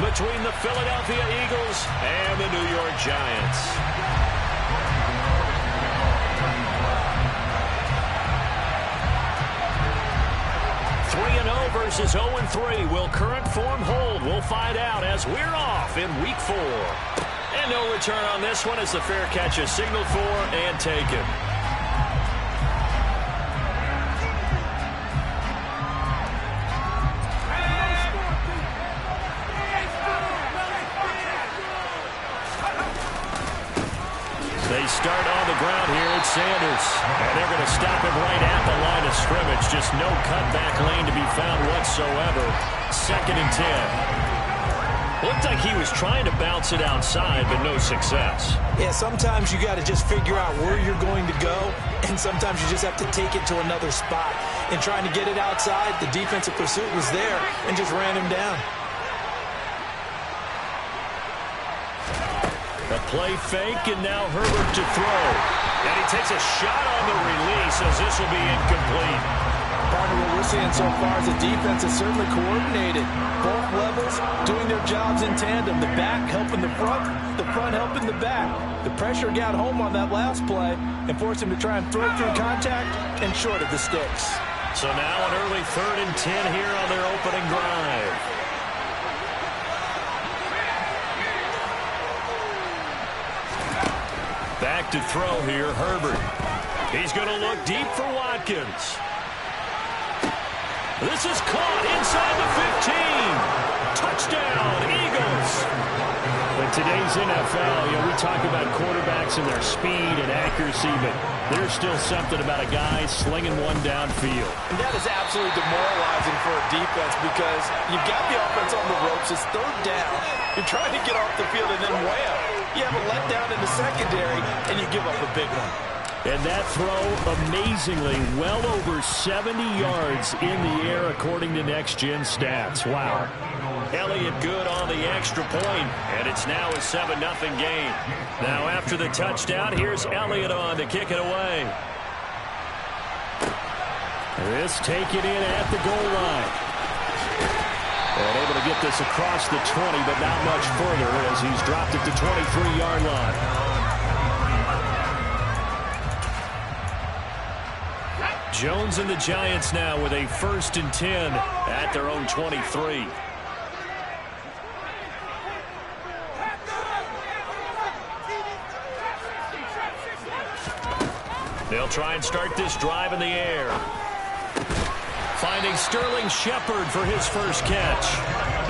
between the Philadelphia Eagles and the New York Giants. 3-0 versus 0-3. Will current form hold? We'll find out as we're off in Week 4. And no return on this one as the fair catch is signaled for and taken. They start on the ground here. It's Sanders. And they're going to stop him right at the line of scrimmage. Just no cutback lane to be found whatsoever. 2nd and 10. Looked like he was trying to bounce it outside, but no success. Yeah, sometimes you got to just figure out where you're going to go, and sometimes you just have to take it to another spot. And trying to get it outside, the defensive pursuit was there and just ran him down. A play fake, and now Herbert to throw. And he takes a shot on the release as this will be incomplete. Partner, what we're seeing so far is the defense is certainly coordinated. Both levels doing their jobs in tandem. The back helping the front helping the back. The pressure got home on that last play and forced him to try and throw through contact and short of the sticks. So now an early 3rd and 10 here on their opening drive. Back to throw here, Herbert. He's going to look deep for Watkins. This is caught inside the 15. Touchdown, Eagles. In today's NFL, we talk about quarterbacks and their speed and accuracy, but there's still something about a guy slinging one downfield. And that is absolutely demoralizing for a defense because you've got the offense on the ropes. It's 3rd down. You're trying to get off the field and then wham. You have a letdown in the secondary, and you give up a big one. And that throw, amazingly, well over 70 yards in the air, according to Next Gen Stats. Wow. Elliott good on the extra point, and it's now a 7-0 game. Now, after the touchdown, here's Elliott on to kick it away. This taken in at the goal line. And able to get this across the 20, but not much further as he's dropped it to 23-yard line. Jones and the Giants now with a 1st and 10 at their own 23. They'll try and start this drive in the air. Finding Sterling Shepard for his first catch.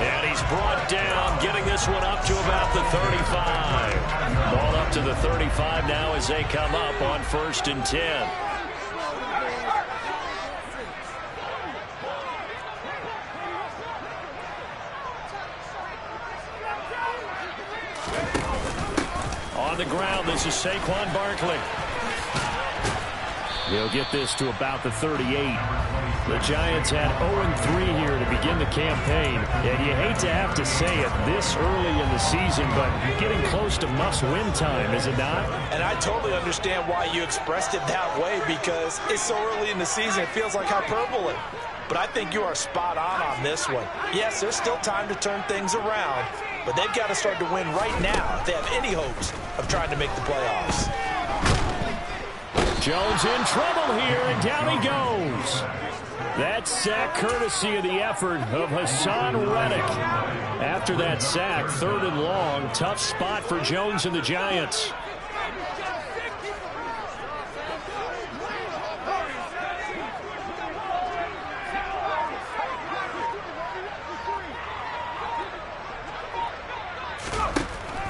And he's brought down, getting this one up to about the 35. Ball up to the 35 now as they come up on 1st and 10. On the ground, this is Saquon Barkley. He'll get this to about the 38. The Giants had 0-3 here to begin the campaign. And you hate to have to say it this early in the season, but getting close to must-win time, is it not? And I totally understand why you expressed it that way because it's so early in the season, it feels like hyperbole. But I think you are spot on this one. Yes, there's still time to turn things around, but they've got to start to win right now if they have any hopes of trying to make the playoffs. Jones in trouble here, and down he goes. That sack courtesy of the effort of Hassan Reddick. After that sack, 3rd and long, tough spot for Jones and the Giants.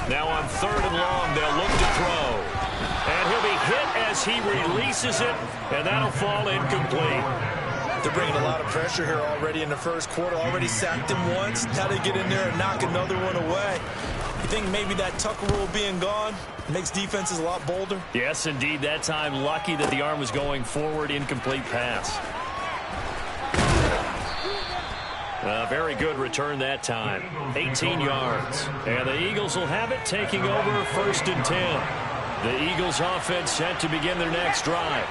Now on 3rd and long, they'll look to throw. And he'll be hit as he releases it, and that'll fall incomplete. They're bringing a lot of pressure here already in the first quarter. Already sacked him once. Now they get in there and knock another one away. You think maybe that Tucker rule being gone makes defenses a lot bolder? Yes, indeed. That time, lucky that the arm was going forward. Incomplete pass. A very good return that time. 18 yards. And the Eagles will have it, taking over 1st and 10. The Eagles offense set to begin their next drive.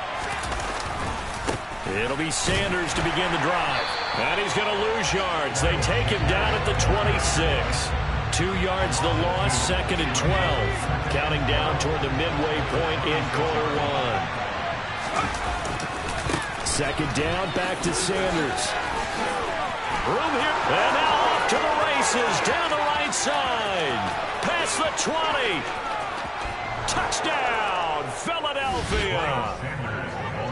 It'll be Sanders to begin the drive. And he's going to lose yards. They take him down at the 26. 2 yards the loss, 2nd and 12. Counting down toward the midway point in quarter one. 2nd down, back to Sanders. Room here, and now off to the races, down the right side. Past the 20. Touchdown, Philadelphia.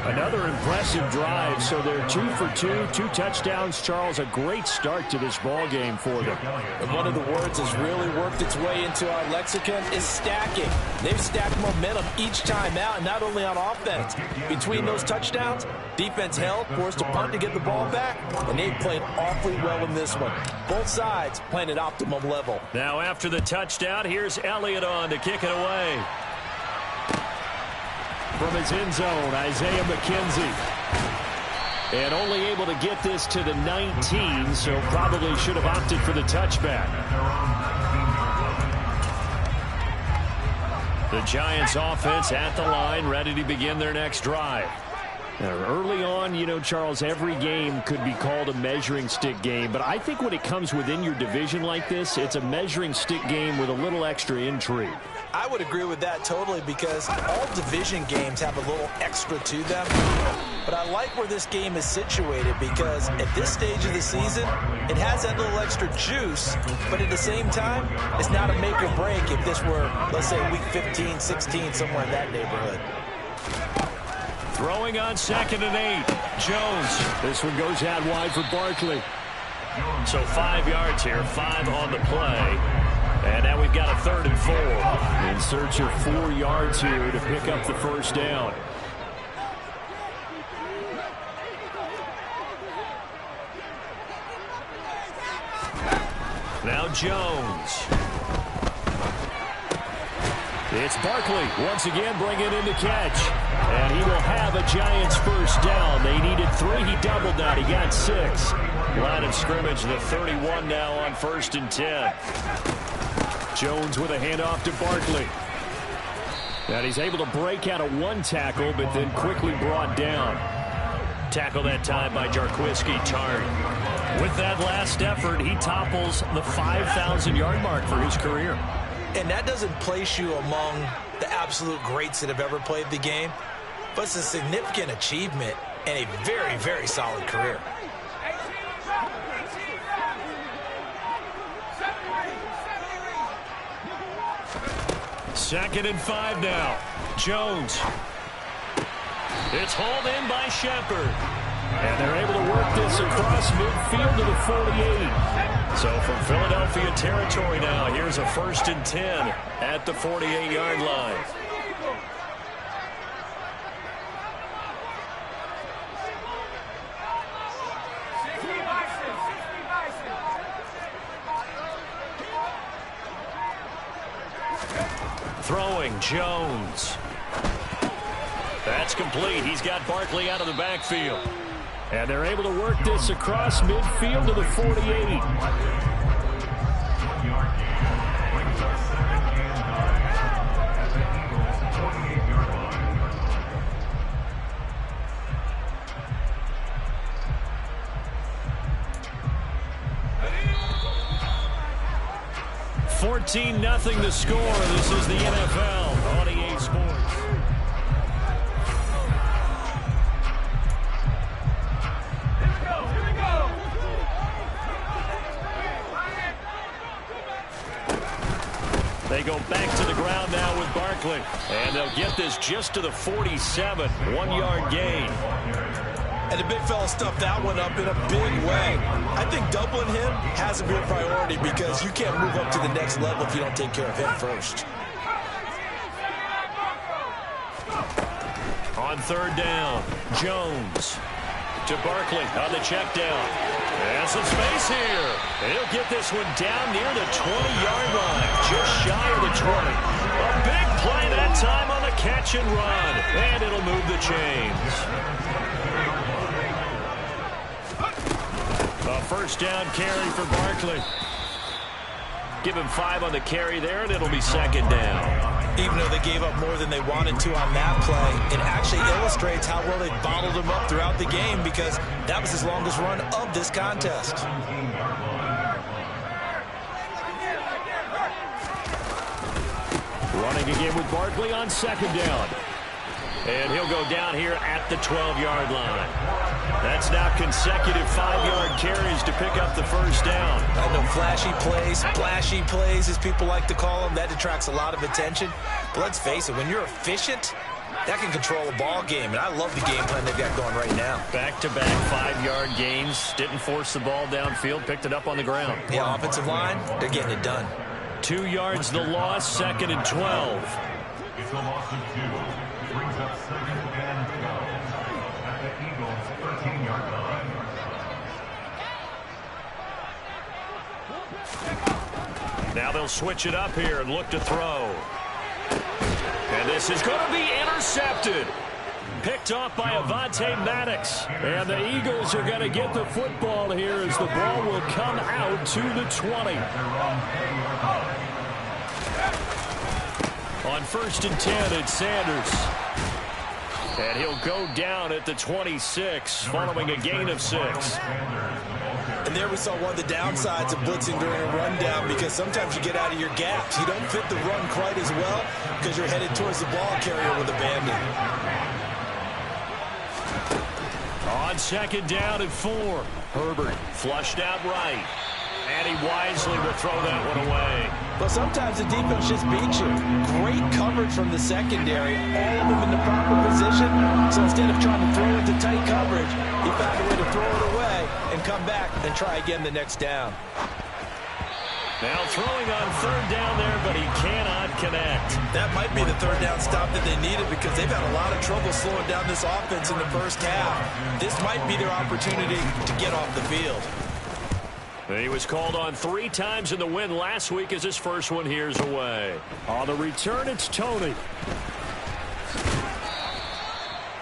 Another impressive drive, so they're 2 for 2, 2 touchdowns. Charles, a great start to this ball game for them. And one of the words that's really worked its way into our lexicon is stacking. They've stacked momentum each time out, and not only on offense. Between those touchdowns, defense held, forced a punt to get the ball back, and they played awfully well in this one. Both sides playing at optimum level. Now after the touchdown, here's Elliott on to kick it away. From his end zone, Isaiah McKenzie. And only able to get this to the 19, so probably should have opted for the touchback. The Giants offense at the line, ready to begin their next drive. Now, early on, you know, Charles, every game could be called a measuring stick game, but I think when it comes within your division like this, it's a measuring stick game with a little extra intrigue. I would agree with that totally, because all division games have a little extra to them. But I like where this game is situated, because at this stage of the season, it has that little extra juice, but at the same time, it's not a make or break if this were, let's say, week 15, 16, somewhere in that neighborhood. Throwing on 2nd and 8. Jones. This one goes out wide for Barkley. So 5 yards here, 5 on the play. And now we've got a 3rd and 4. In search of 4 yards here to pick up the first down. Now Jones. It's Barkley once again bringing in the catch. And he will have a Giants first down. They needed 3. He doubled that. He got 6. Line of scrimmage, the 31 now on 1st and 10. Jones with a handoff to Barkley. And he's able to break out of 1 tackle, but then quickly brought down. Tackle that time by Jarquiski Tartt. With that last effort, he topples the 5,000-yard mark for his career. And that doesn't place you among the absolute greats that have ever played the game, but it's a significant achievement and a very, very solid career. Second and 5 now. Jones. It's hauled in by Shepard. And they're able to work this across midfield to the 48. So from Philadelphia territory now, here's a 1st and 10 at the 48-yard line. Throwing, Jones. That's complete. He's got Barkley out of the backfield. And they're able to work this across midfield to the 48. Nothing the score. This is the NFL on EA Sports. Here we go. They go back to the ground now with Barkley. And they'll get this just to the 47. 1-yard gain. And the big fella stuffed that one up in a big way. I think doubling him has to be a priority, because you can't move up to the next level if you don't take care of him first. On 3rd down, Jones to Barkley on the check down. And some space here. And he'll get this one down near the 20-yard line, just shy of the 20. A big play that time on the catch and run. And it'll move the chains. A 1st down carry for Barkley. Give him 5 on the carry there, and it'll be 2nd down. Even though they gave up more than they wanted to on that play, it actually illustrates how well they bottled him up throughout the game, because that was his longest run of this contest. Running again with Barkley on second down. And he'll go down here at the 12-yard line. That's now consecutive 5-yard carries to pick up the first down. I know flashy plays, splashy plays, as people like to call them, that attracts a lot of attention. But let's face it, when you're efficient, that can control a ball game. And I love the game plan they've got going right now. Back-to-back 5-yard gains. Didn't force the ball downfield. Picked it up on the ground. Yeah, offensive line, they're getting it done. 2 yards the loss, second and 12. It's a loss of 2. Brings up second and 12 at the Eagles' 13-yard line. Now they'll switch it up here and look to throw. And this is going to be intercepted. Picked off by Avonte Maddox. And the Eagles are going to get the football here as the ball will come out to the 20. On first and 10, it's Sanders. And he'll go down at the 26, following a gain of 6. And there we saw one of the downsides of blitzing during a rundown, because sometimes you get out of your gaps. You don't fit the run quite as well because you're headed towards the ball carrier with abandon. On second down at 4, Herbert flushed out right. And he wisely will throw that one away. But sometimes the defense just beats you. Great coverage from the secondary. All of them in the proper position. So instead of trying to throw into tight coverage, he found a way to throw it away and come back and try again the next down. Now throwing on third down there, but he cannot connect. That might be the third down stop that they needed, because they've had a lot of trouble slowing down this offense in the first half. This might be their opportunity to get off the field. He was called on 3 times in the win last week as his first one here's away. On the return, it's Tony.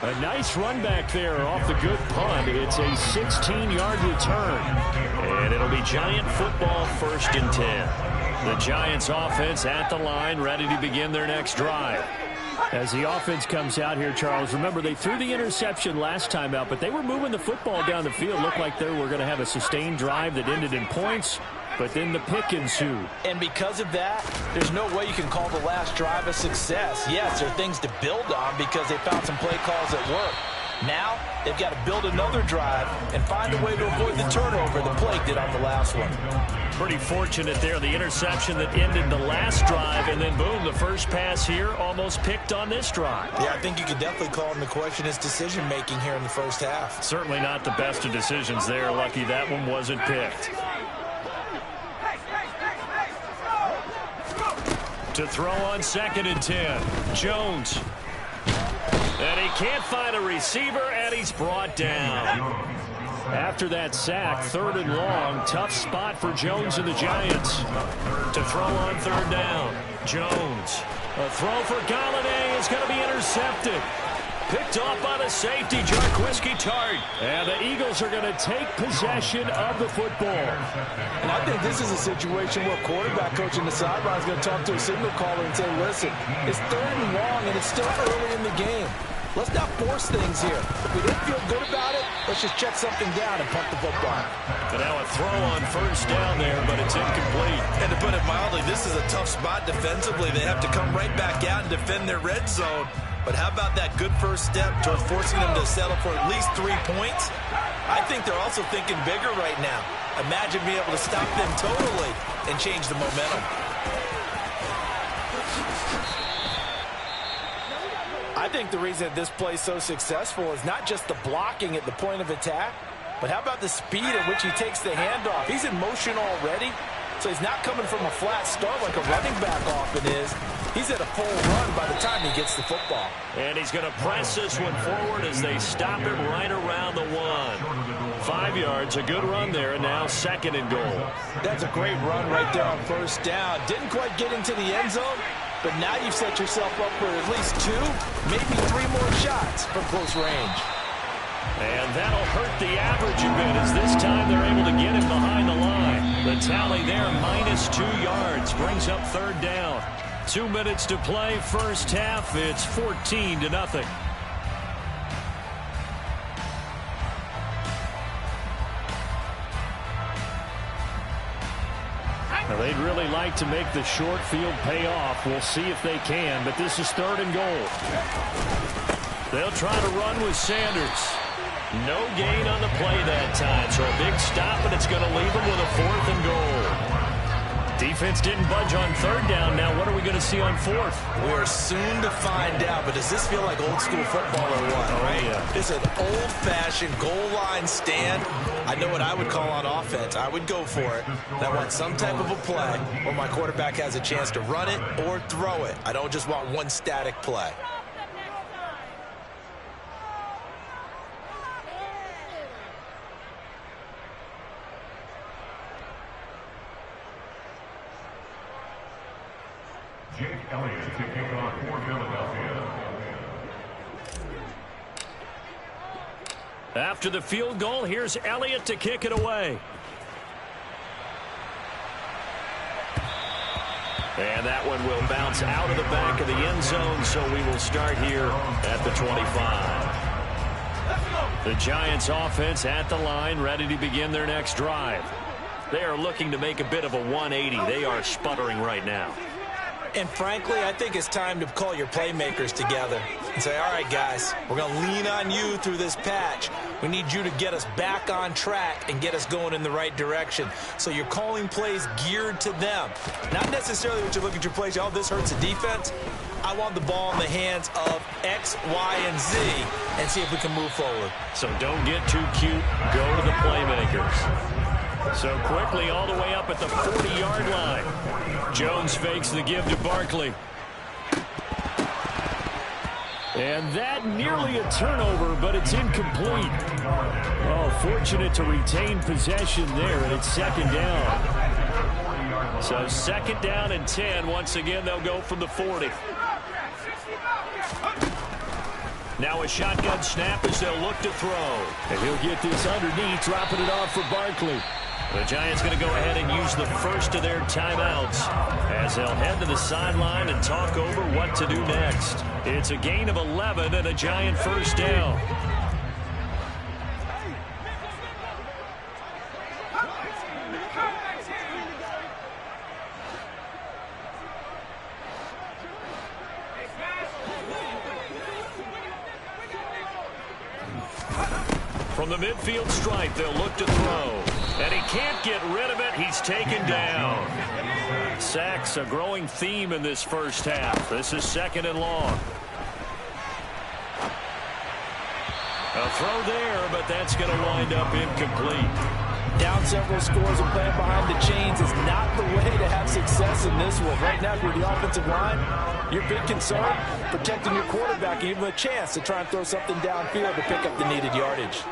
A nice run back there off the good punt. It's a 16-yard return. And it'll be Giant football, first and 10. The Giants offense at the line, ready to begin their next drive. As the offense comes out here, Charles, remember they threw the interception last time out, but they were moving the football down the field. Looked like they were going to have a sustained drive that ended in points, but then the pick ensued. And because of that, there's no way you can call the last drive a success. Yes, there are things to build on because they found some play calls that work. Now, they've got to build another drive and find a way to avoid the turnover the Plague did on the last one. Pretty fortunate there, the interception that ended the last drive, and then boom, the first pass here almost picked on this drive. Yeah, I think you could definitely call into question his decision-making here in the first half. Certainly not the best of decisions there. Lucky that one wasn't picked. To throw on second and 10, Jones. And he can't find a receiver, and he's brought down. After that sack, third and long, tough spot for Jones and the Giants. To throw on third down, Jones. A throw for Galladay is going to be intercepted. Picked off by the safety, Jarquiski Tart. And the Eagles are going to take possession of the football. And I think this is a situation where quarterback coach in the sideline is going to talk to a signal caller and say, listen, it's third and long, and it's still early in the game. Let's not force things here. If we don't feel good about it, let's just check something down and punt the football. And now a throw on first down there, but it's incomplete. And to put it mildly, this is a tough spot defensively. They have to come right back out and defend their red zone. But how about that good first step towards forcing them to settle for at least 3 points? I think they're also thinking bigger right now. Imagine being able to stop them totally and change the momentum. I think the reason that this play is so successful is not just the blocking at the point of attack, but how about the speed at which he takes the handoff? He's in motion already, so he's not coming from a flat start like a running back often is. He's at a full run by the time he gets the football. And he's going to press this one forward as they stop him right around the 1. 5 yards, a good run there, and now second and goal. That's a great run right there on first down. Didn't quite get into the end zone, but now you've set yourself up for at least 2, maybe 3 more shots from close range. And that'll hurt the average a bit as this time they're able to get him behind the line. The tally there, minus 2 yards, brings up third down. 2 minutes to play, first half. It's 14-0. Now they'd really like to make the short field pay off. We'll see if they can, but this is 3rd and goal. They'll try to run with Sanders. No gain on the play that time, so a big stop, and it's going to leave them with a 4th and goal. Defense didn't budge on 3rd down. Now what are we going to see on 4th? We're soon to find out, but does this feel like old school football or what? Oh, right? Yeah. It's an old-fashioned goal line stand. I know what I would call on offense. I would go for it. And I want some type of a play where my quarterback has a chance to run it or throw it. I don't just want one static play. Jake Elliott to kick off for Philadelphia. After the field goal, here's Elliott to kick it away. And that one will bounce out of the back of the end zone, so we will start here at the 25. The Giants offense at the line, ready to begin their next drive. They are looking to make a bit of a 180. They are sputtering right now. And frankly, I think it's time to call your playmakers together and say, all right, guys, we're going to lean on you through this patch. We need you to get us back on track and get us going in the right direction. So you're calling plays geared to them. Not necessarily what you look at your plays, oh, this hurts the defense. I want the ball in the hands of X, Y, and Z and see if we can move forward. So don't get too cute. Go to the playmakers. So quickly all the way up at the 40-yard line. Jones fakes the give to Barkley. And that nearly a turnover, but it's incomplete. Oh, fortunate to retain possession there, and it's 2nd down. So 2nd down and 10. Once again, they'll go from the 40. Now a shotgun snap as they'll look to throw. And he'll get this underneath, dropping it off for Barkley. The Giants going to go ahead and use the first of their timeouts as they'll head to the sideline and talk over what to do next. It's a gain of 11 and a Giant 1st down. From the midfield stripe, they'll look to throw. And he can't get rid of it. He's taken down. Sacks, a growing theme in this first half. This is 2nd and long. A throw there, but that's going to wind up incomplete. Down several scores and playing behind the chains is not the way to have success in this one. Right now, if you're the offensive line, your big concern, protecting your quarterback and give him a chance to try and throw something downfield to pick up the needed yardage.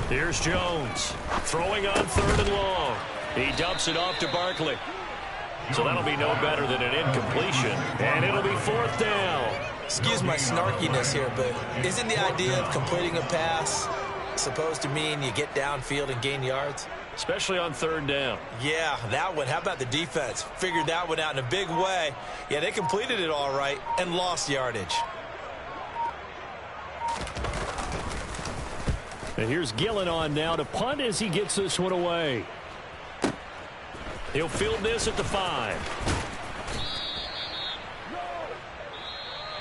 Here's Jones throwing on 3rd and long. He dumps it off to Barkley. So that'll be no better than an incompletion. And it'll be 4th down. Excuse my snarkiness here, but isn't the idea of completing a pass supposed to mean you get downfield and gain yards? Especially on 3rd down. Yeah, that one. How about the defense? Figured that one out in a big way. Yeah, they completed it all right and lost yardage. And here's Gillen on now to punt as he gets this one away. He'll field this at the 5.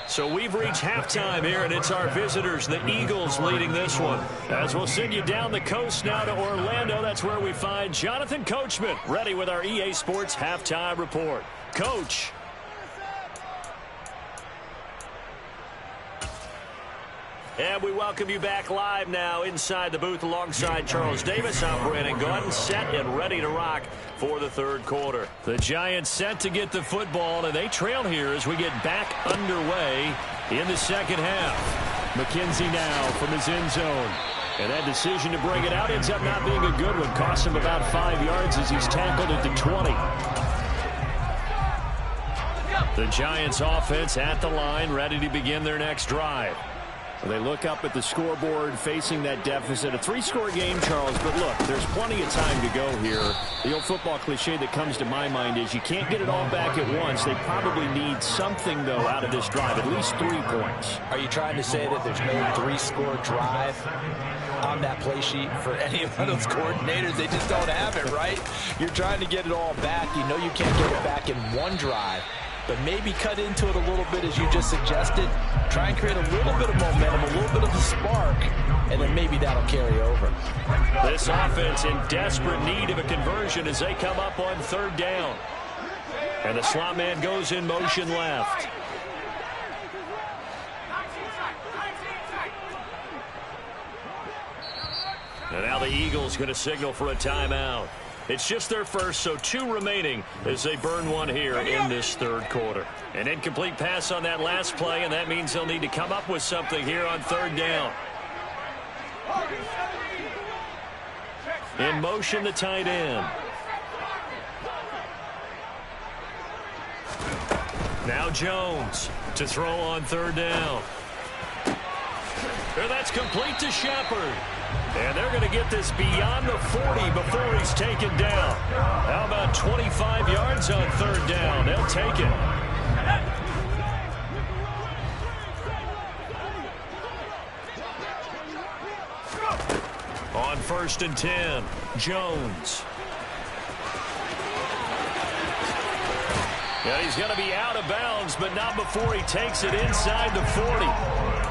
So we've reached halftime here, and it's our visitors, the Eagles, leading this one. As we'll send you down the coast now to Orlando, that's where we find Jonathan Coachman, ready with our EA Sports Halftime Report. Coach. And we welcome you back live now inside the booth alongside Charles Davis. I'm Brandon Gaudin, set and ready to rock for the 3rd quarter. The Giants set to get the football, and they trail here as we get back underway in the 2nd half. McKenzie now from his end zone. And that decision to bring it out ends up not being a good one. Cost him about 5 yards as he's tackled at the 20. The Giants offense at the line, ready to begin their next drive. They look up at the scoreboard facing that deficit. A 3-score game, Charles, but look, there's plenty of time to go here. The old football cliche that comes to my mind is you can't get it all back at once. They probably need something, though, out of this drive, at least 3 points. Are you trying to say that there's no 3-score drive on that play sheet for any of those coordinators? They just don't have it, right? You're trying to get it all back. You know you can't get it back in one drive. But maybe cut into it a little bit, as you just suggested. Try and create a little bit of momentum, a little bit of a spark, and then maybe that'll carry over. This offense in desperate need of a conversion as they come up on 3rd down. And the slot man goes in motion left. And now the Eagles going to signal for a timeout. It's just their first, so 2 remaining as they burn one here in this 3rd quarter. An incomplete pass on that last play, and that means they'll need to come up with something here on 3rd down. In motion, the tight end. Now Jones to throw on 3rd down. And that's complete to Shepard. And they're going to get this beyond the 40 before he's taken down. How about 25 yards on 3rd down? They'll take it. On 1st and 10, Jones. Yeah, he's going to be out of bounds, but not before he takes it inside the 40.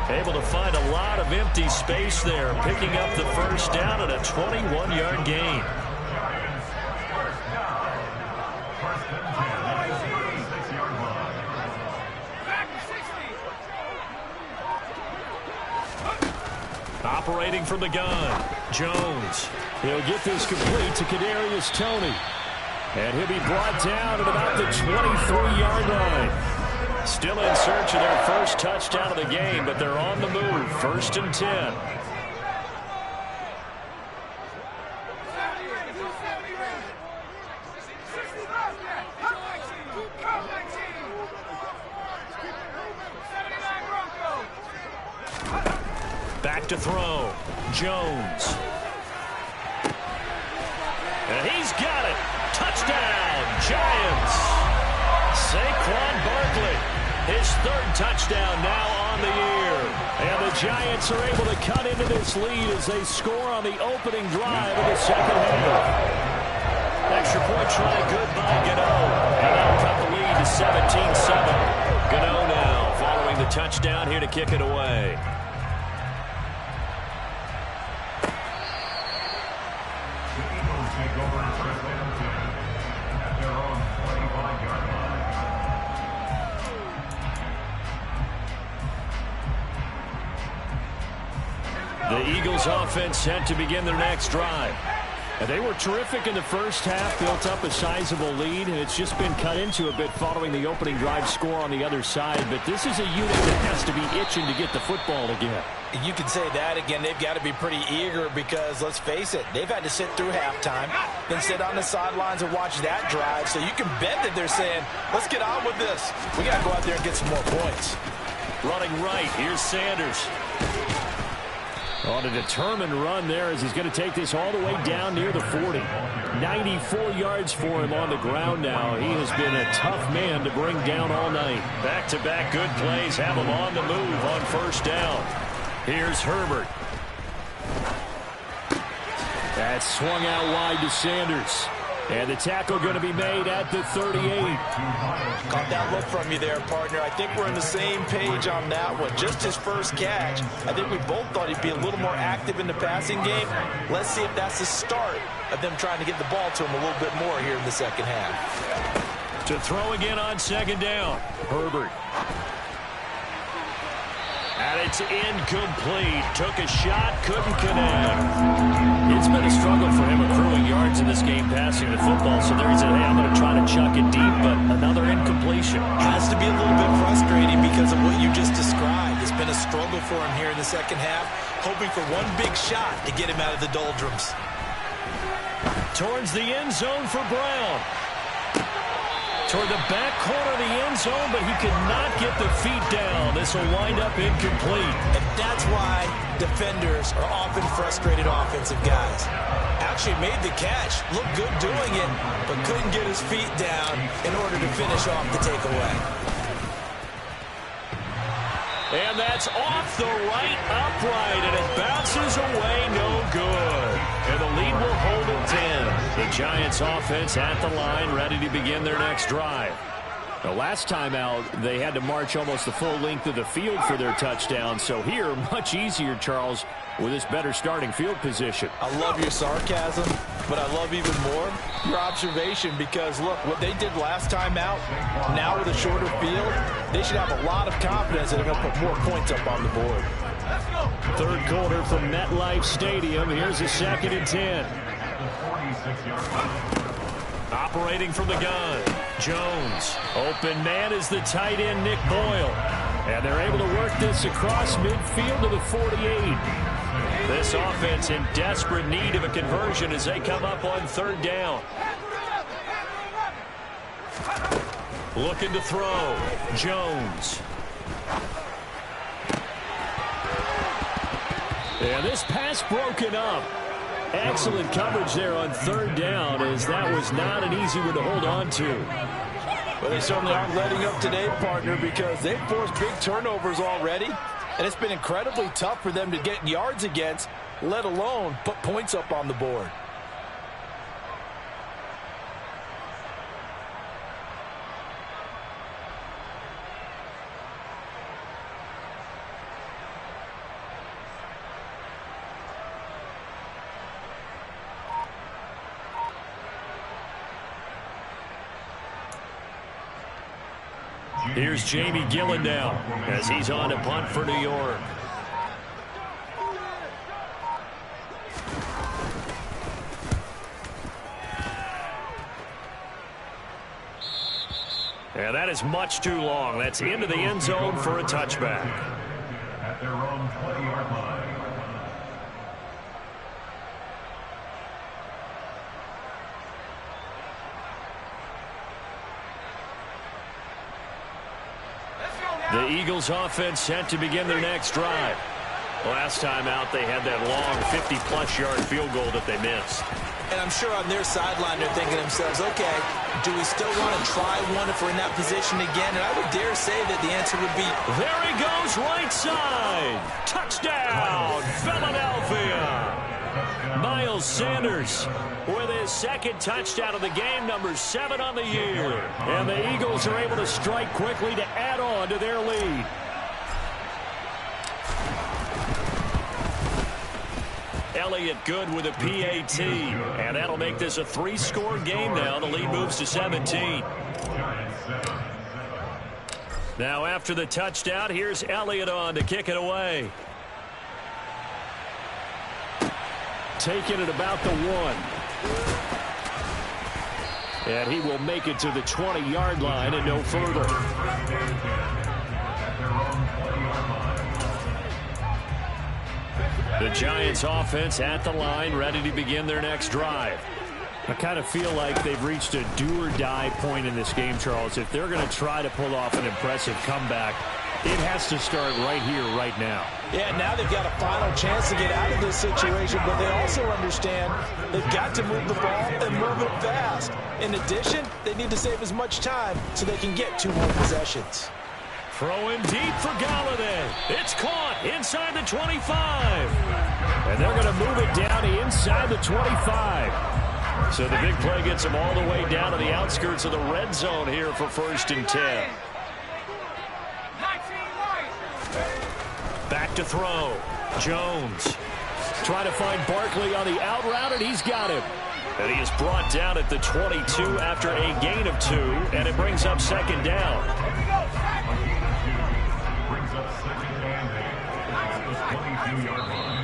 Able to find a lot of empty space there, picking up the 1st down at a 21-yard gain. Operating from the gun, Jones. He'll get this complete to Kadarius Toney. And he'll be brought down at about the 23-yard line. Still in search of their first touchdown of the game, but they're on the move. 1st and 10. Back to throw. Jones. And he's got it. Touchdown, Giants. Saquon Barkley. His 3rd touchdown now on the year. And the Giants are able to cut into this lead as they score on the opening drive of the 2nd half. Extra point try good by Gano. And that'll cut the lead to 17-7. Gano now following the touchdown here to kick it away. The Eagles take over 1st and 10 at their own 25-yard line. The Eagles offense set to begin their next drive. And they were terrific in the first half, built up a sizable lead, and it's just been cut into a bit following the opening drive score on the other side. But this is a unit that has to be itching to get the football again. You can say that again. They've got to be pretty eager because, let's face it, they've had to sit through halftime, then sit on the sidelines and watch that drive. So you can bet that they're saying, let's get on with this. We got to go out there and get some more points. Running right, here's Sanders. On a determined run there as he's going to take this all the way down near the 40. 94 yards for him on the ground now. He has been a tough man to bring down all night. Back-to-back good plays have him on the move on 1st down. Here's Herbert. That's swung out wide to Sanders. And the tackle going to be made at the 38. Caught that look from you there, partner. I think we're on the same page on that one. Just his first catch. I think we both thought he'd be a little more active in the passing game. Let's see if that's the start of them trying to get the ball to him a little bit more here in the 2nd half. To throw again on 2nd down. Herbert. And it's incomplete. Took a shot, couldn't connect. It's been a struggle for him accruing yards in this game passing the football. So there he said, hey, I'm going to try to chuck it deep, but another incompletion. Has to be a little bit frustrating because of what you just described. It's been a struggle for him here in the 2nd half, hoping for one big shot to get him out of the doldrums. Towards the end zone for Brown. toward the back corner of the end zone, but he could not get the feet down. This will wind up incomplete. And that's why defenders are often frustrated offensive guys. Actually made the catch, looked good doing it, but couldn't get his feet down in order to finish off the takeaway. And that's off the right upright, and it bounces away, no good. And the lead will hold at 10. The Giants offense at the line, ready to begin their next drive. The last time out, they had to march almost the full length of the field for their touchdown. So here, much easier, Charles, with this better starting field position. I love your sarcasm, but I love even more your observation because, look, what they did last time out, now with a shorter field, they should have a lot of confidence that they're going to put more points up on the board. Third quarter from MetLife Stadium. Here's a 2nd and 10. Operating from the gun, Jones. Open man is the tight end, Nick Boyle. And they're able to work this across midfield to the 48. This offense in desperate need of a conversion as they come up on 3rd down. Looking to throw, Jones. And this pass broken up. Excellent coverage there on 3rd down, as that was not an easy one to hold on to. Well, they certainly aren't letting up today, partner, because they've forced big turnovers already, and it's been incredibly tough for them to get yards against, let alone put points up on the board. Here's Jamie Gillen now as he's on to punt for New York. And that is much too long. That's into the end zone for a touchback. At their own 20-yard line. The Eagles offense set to begin their next drive. Last time out, they had that long 50-plus yard field goal that they missed. And I'm sure on their sideline they're thinking to themselves, okay, do we still want to try one if we're in that position again? And I would dare say that the answer would be, there he goes, right side. Touchdown, Philadelphia. Miles Sanders with his 2nd touchdown of the game, number 7 on the year. And the Eagles are able to strike quickly to add on to their lead. Elliott good with a PAT, and that'll make this a 3-score game now. The lead moves to 17. Now after the touchdown, here's Elliott on to kick it away. Taking it about the 1. And he will make it to the 20-yard line and no further. The Giants offense at the line, ready to begin their next drive. I kind of feel like they've reached a do-or-die point in this game, Charles. If they're going to try to pull off an impressive comeback, it has to start right here, right now. yeah, now they've got a final chance to get out of this situation, but they also understand they've got to move the ball and move it fast. In addition, they need to save as much time so they can get 2 more possessions. Throwing deep for Galladay. It's caught inside the 25. And they're going to move it down inside the 25. So the big play gets them all the way down to the outskirts of the red zone here for 1st and 10. Back to throw. Jones. Trying to find Barkley on the out route, and he's got him. And he is brought down at the 22 after a gain of 2, and it brings up 2nd down. Brings up 2nd and 8 at the 22-yard line.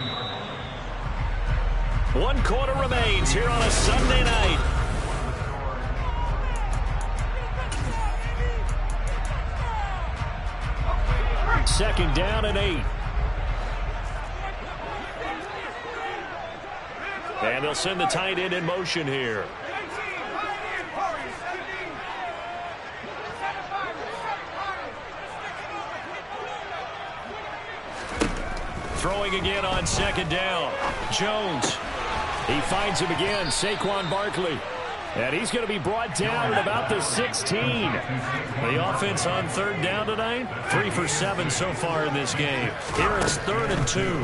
1 quarter remains here on a Sunday night. Second down and 8. And they'll send the tight end in motion here. Throwing again on second down. Jones. He finds him again, Saquon Barkley. And he's going to be brought down at about the 16. The offense on third down tonight, 3 for 7 so far in this game. Here it's 3rd and 2.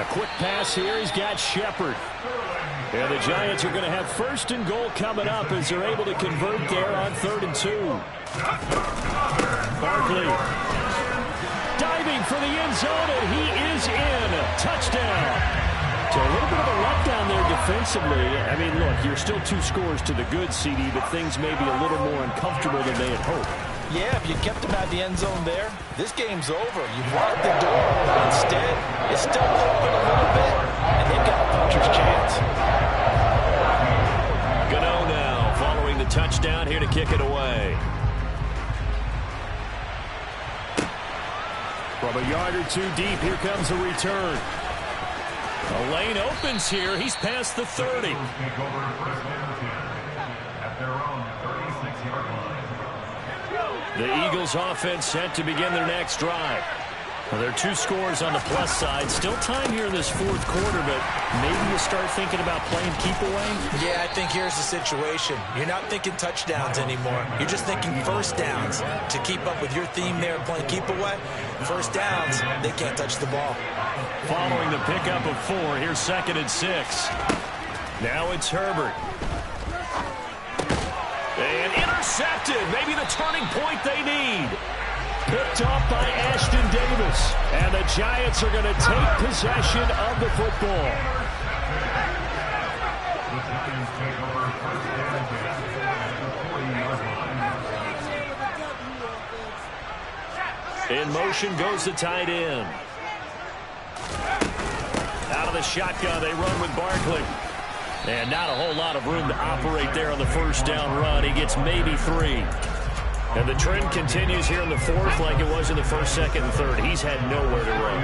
A quick pass here. He's got Shepard. And the Giants are going to have 1st and goal coming up as they're able to convert there on 3rd and 2. Barkley diving for the end zone, and he is in. Touchdown. So a little bit of a letdown there defensively. I mean, look, you're still 2 scores to the good, CD, but things may be a little more uncomfortable than they had hoped. Yeah, if you kept him out of the end zone there, this game's over. You've locked the door. Instead, it's still open a little bit, and they've got a puncher's chance. Gano now following the touchdown here to kick it away. From a yard or 2 deep, here comes a return. The lane opens here. He's past the 30. The Eagles offense set to begin their next drive. Well, there are 2 scores on the plus side. Still time here in this 4th quarter, but maybe you start thinking about playing keep away? Yeah, I think here's the situation. You're not thinking touchdowns anymore. You're just thinking 1st downs. To keep up with your theme there, playing keep away, 1st downs, they can't touch the ball. Following the pickup of 4, here's 2nd and 6. Now it's Herbert. And intercepted. Maybe the turning point they need. Picked off by Ashton Davis. And the Giants are going to take possession of the football. The Giants take over 1st and 10 at the 40-yard line. In motion goes the tight end. Out of the shotgun, they run with Barkley. And not a whole lot of room to operate there on the 1st down run. He gets maybe 3. And the trend continues here in the 4th like it was in the 1st, 2nd, and 3rd. He's had nowhere to run.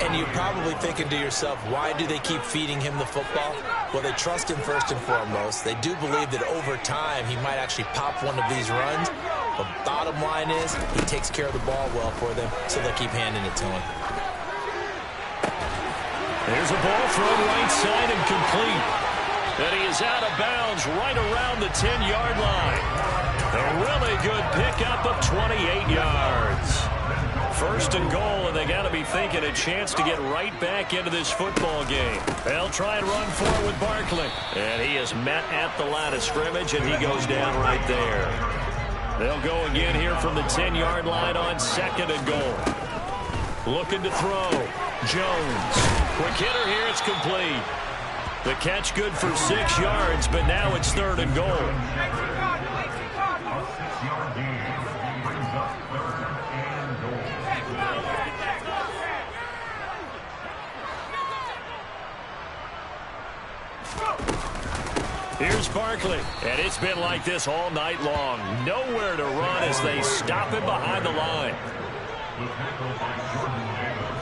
And you're probably thinking to yourself, why do they keep feeding him the football? Well, they trust him first and foremost. They do believe that over time he might actually pop one of these runs. But bottom line is he takes care of the ball well for them, so they keep handing it to him. There's a ball thrown right side and complete. And he is out of bounds right around the 10-yard line. A really good pickup of 28 yards. 1st and goal, and they got to be thinking a chance to get right back into this football game. They'll try and run forward with Barkley. And he is met at the line of scrimmage, and he goes down right there. They'll go again here from the 10-yard line on 2nd and goal. Looking to throw. Jones. Quick hitter here. It's complete. The catch good for 6 yards, but now it's 3rd and goal. A 6-yard gain brings up 3rd and goal. Here's Barkley, and it's been like this all night long. Nowhere to run as they stop him behind the line. The tackle by Jordan Davis.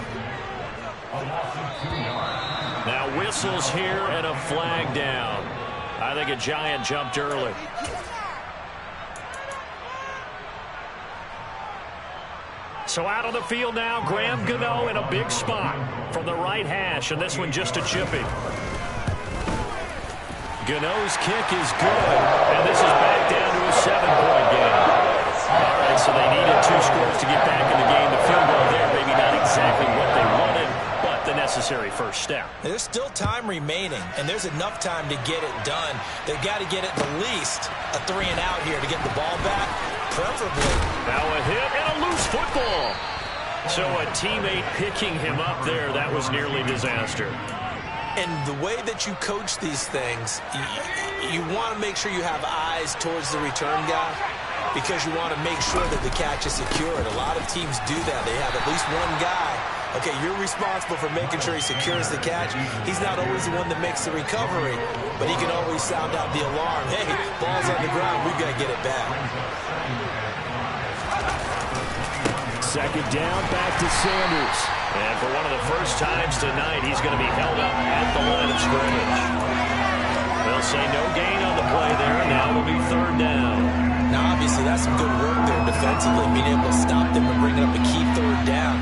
A loss of 2 yards. Now whistles here and a flag down. I think a Giant jumped early. So out on the field now, Graham Gano in a big spot from the right hash, and this one just a chippy. Gano's kick is good, and this is back down to a 7-point game. All right, so they needed 2 scores to get back in the game. The field goal there, maybe not exactly what they wanted, but the necessary first step. There's still time remaining, and there's enough time to get it done. They've got to get at the least a 3 and out here to get the ball back, preferably. Now a hit and a loose football. So a teammate picking him up there, that was nearly disaster. And the way that you coach these things, you want to make sure you have eyes towards the return guy because you want to make sure that the catch is secured. A lot of teams do that. They have at least one guy. Okay, you're responsible for making sure he secures the catch. He's not always the one that makes the recovery, but he can always sound out the alarm. Hey, ball's on the ground. We've got to get it back. 2nd down, back to Sanders. And for one of the first times tonight, he's going to be held up at the line of scrimmage. They'll say no gain on the play there, and now it'll be 3rd down. Now, obviously, that's some good work there defensively, being able to stop them and bring up a key 3rd down.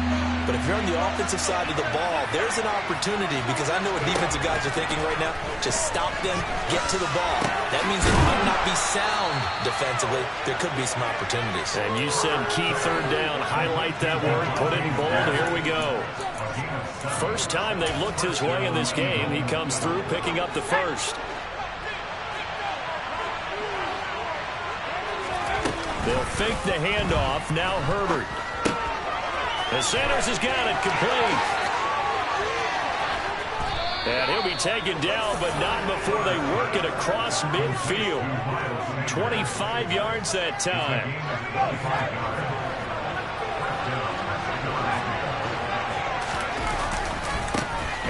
if you're on the offensive side of the ball, there's an opportunity, because I know what defensive guys are thinking right now. Just stop them, get to the ball. That means it might not be sound defensively. There could be some opportunities. And you said key third down. Highlight that word. Put it in bold. Here we go. First time they've looked his way in this game. He comes through picking up the first. They'll fake the handoff. Now Herbert. And Sanders has got it complete. And he'll be taken down, but not before they work it across midfield. 25 yards that time.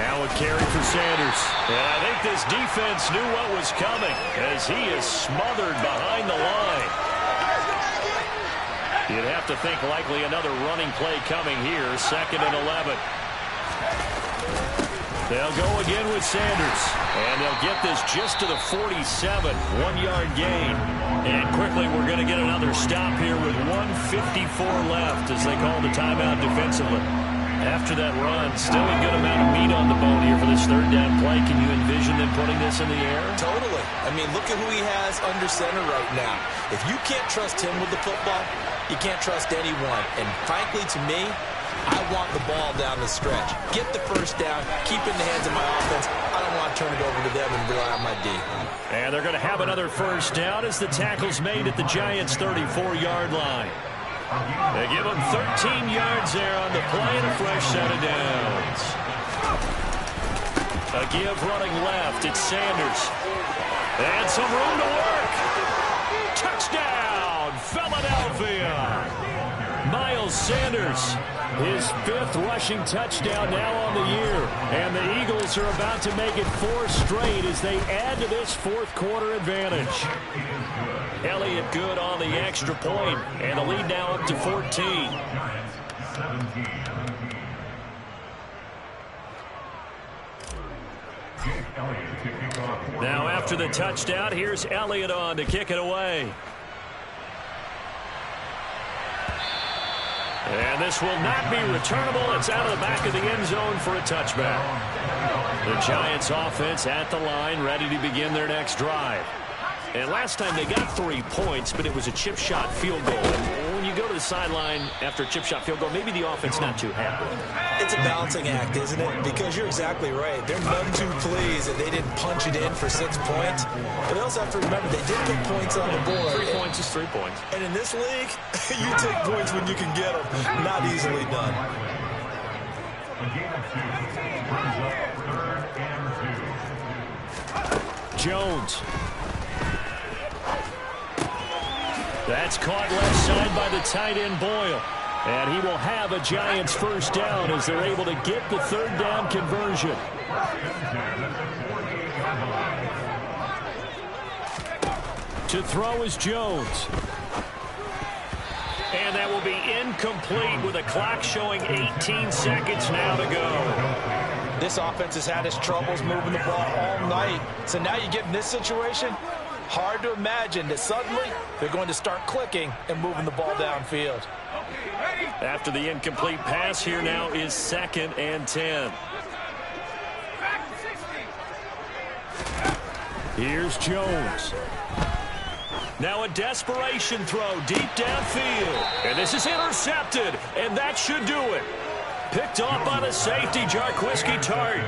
Now a carry for Sanders. And I think this defense knew what was coming, as he is smothered behind the line. You'd have to think likely another running play coming here. 2nd and 11. They'll go again with Sanders. And they'll get this just to the 47. 1-yard gain. And quickly we're going to get another stop here with 1:54 left as they call the timeout defensively. After that run, still a good amount of meat on the bone here for this third down play. Can you envision them putting this in the air? Totally. I mean, look at who he has under center right now. If you can't trust him with the football, you can't trust anyone. And frankly, to me, I want the ball down the stretch. Get the first down, keep it in the hands of my offense. I don't want to turn it over to them and rely on my D. And they're going to have another first down as the tackle's made at the Giants' 34-yard line. They give him 13 yards there on the play and a fresh set of downs. A give running left. It's Sanders. And some room to work. Touchdown, Philadelphia. Miles Sanders, his 5th rushing touchdown now on the year. And the Eagles are about to make it 4 straight as they add to this 4th quarter advantage. Elliott good on the extra point, and the lead now up to 14. Now after the touchdown, here's Elliott on to kick it away. And this will not be returnable. It's out of the back of the end zone for a touchback. The Giants offense at the line, ready to begin their next drive. And last time they got 3 points, but it was a chip shot field goal. And when you go to the sideline after a chip shot field goal, maybe the offense not too happy. It's a balancing act, isn't it? Because you're exactly right. They're none too pleased that they didn't punch it in for 6 points. But they also have to remember they did get points on the board. 3 points is 3 points. And in this league, you take points when you can get them. Not easily done. Jones. That's caught left side by the tight end Boyle. And he will have a Giants first down as they're able to get the third down conversion. To throw is Jones. And that will be incomplete with a clock showing 18 seconds now to go. This offense has had its troubles moving the ball all night. So now you get in this situation, hard to imagine that suddenly they're going to start clicking and moving the ball downfield. After the incomplete pass, here now is 2nd and 10. Here's Jones. Now a desperation throw deep downfield. And this is intercepted, and that should do it. Picked off by the safety, Jarquiski Tart.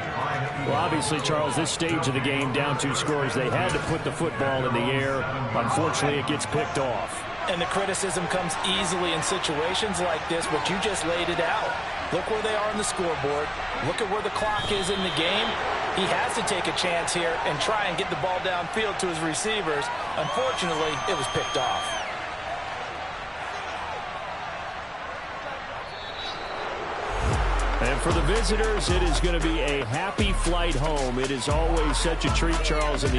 Well, obviously, Charles, this stage of the game, down 2 scores, they had to put the football in the air. Unfortunately, it gets picked off. And the criticism comes easily in situations like this, but you just laid it out. Look where they are on the scoreboard. Look at where the clock is in the game. He has to take a chance here and try and get the ball downfield to his receivers. Unfortunately, it was picked off. And for the visitors, it is going to be a happy flight home. It is always such a treat, Charles, in the